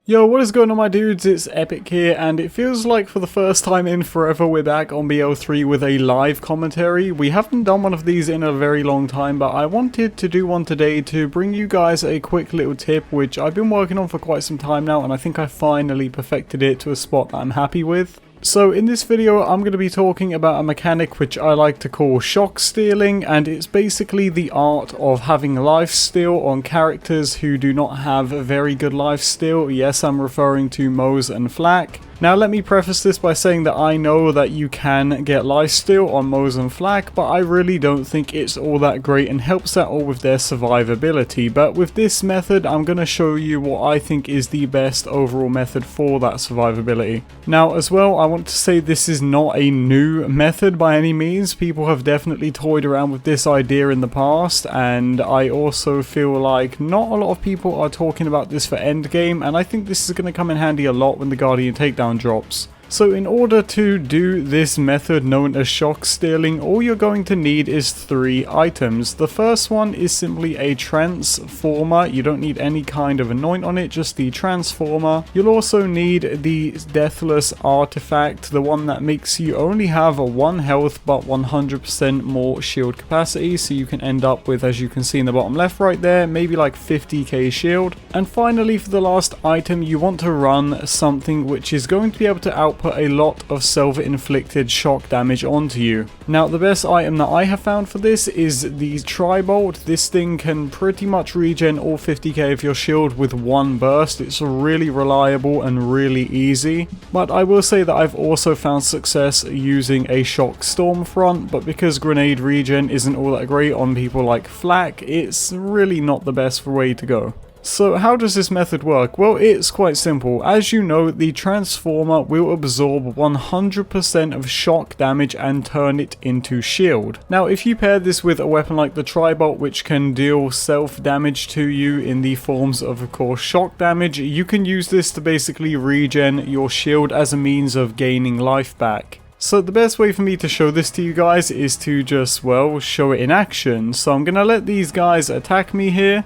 Yo, what is going on my dudes, it's Epic here, and it feels like for the first time in forever we're back on BO3 with a live commentary. We haven't done one of these in a very long time, but I wanted to do one today to bring you guys a quick little tip which I've been working on for quite some time now, and I think I finally perfected it to a spot that I'm happy with. So in this video I'm going to be talking about a mechanic which I like to call shock stealing, and it's basically the art of having lifesteal on characters who do not have a very good lifesteal. Yes, I'm referring to Moze and Flak. Now let me preface this by saying that I know that you can get lifesteal on Moze and Flak, but I really don't think it's all that great and helps at all with their survivability. But with this method I'm going to show you what I think is the best overall method for that survivability. Now as well, I want to say this is not a new method by any means. People have definitely toyed around with this idea in the past, and I also feel like not a lot of people are talking about this for endgame, and I think this is going to come in handy a lot when the Guardian takedown drops. So in order to do this method known as shock stealing, all you're going to need is 3 items. The first one is simply a transformer. You don't need any kind of anoint on it, just the transformer. You'll also need the deathless artifact, the one that makes you only have 1 health but 100% more shield capacity, so you can end up with, as you can see in the bottom left right there, maybe like 50k shield. And finally, for the last item, you want to run something which is going to be able to output a lot of self-inflicted shock damage onto you. Now the best item that I have found for this is the Tri-Bolt. This thing can pretty much regen all 50k of your shield with 1 burst. It's really reliable and really easy. But I will say that I've also found success using a shock Stormfront, but because grenade regen isn't all that great on people like Flak, it's really not the best way to go. So how does this method work? Well, it's quite simple. As you know, the transformer will absorb 100% of shock damage and turn it into shield. Now if you pair this with a weapon like the Tri-Bolt, which can deal self damage to you in the forms of course shock damage, you can use this to basically regen your shield as a means of gaining life back. So the best way for me to show this to you guys is to just, well, show it in action. So I'm gonna let these guys attack me here.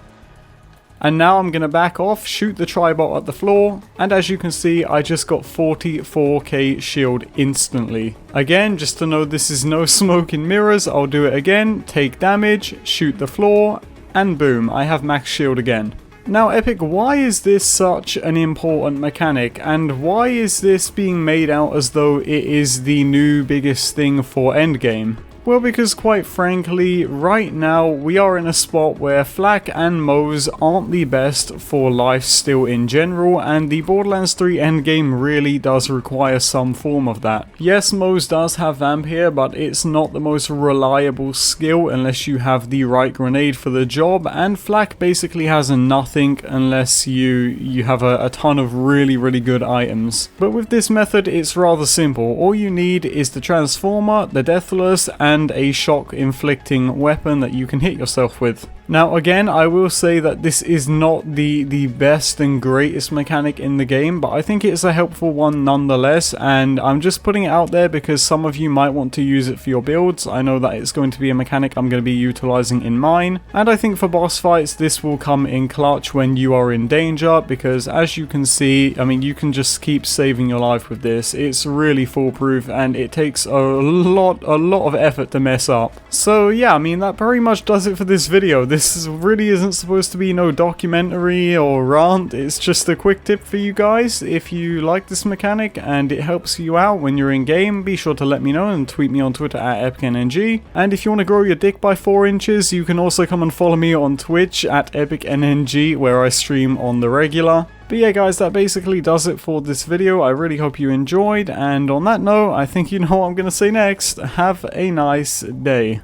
And now I'm going to back off, shoot the Tri-Bolt at the floor, and as you can see I just got 44k shield instantly. Again, just to know this is no smoke and mirrors, I'll do it again, take damage, shoot the floor, and boom, I have max shield again. Now Epic, why is this such an important mechanic, and why is this being made out as though it is the new biggest thing for endgame? Well, because quite frankly, right now we are in a spot where Flak and Moze aren't the best for lifesteal in general, and the Borderlands 3 endgame really does require some form of that. Yes, Moze does have Vamp here, but it's not the most reliable skill unless you have the right grenade for the job, and Flak basically has nothing unless you have a ton of really good items. But with this method it's rather simple. All you need is the transformer, the deathless, and a shock inflicting weapon that you can hit yourself with. Now again, I will say that this is not the best and greatest mechanic in the game, but I think it's a helpful one nonetheless, and I'm just putting it out there because some of you might want to use it for your builds. I know that it's going to be a mechanic I'm going to be utilizing in mine, and I think for boss fights this will come in clutch when you are in danger, because as you can see, I mean, you can just keep saving your life with this. It's really foolproof and it takes a lot of effort to mess up. So yeah, I mean, that pretty much does it for this video. This really isn't supposed to be no documentary or rant, it's just a quick tip for you guys. If you like this mechanic and it helps you out when you're in game, be sure to let me know and tweet me on Twitter at EpicNNG. And if you want to grow your dick by 4 inches, you can also come and follow me on Twitch at EpicNNG, where I stream on the regular. But yeah guys, that basically does it for this video. I really hope you enjoyed, and on that note, I think you know what I'm going to say next. Have a nice day.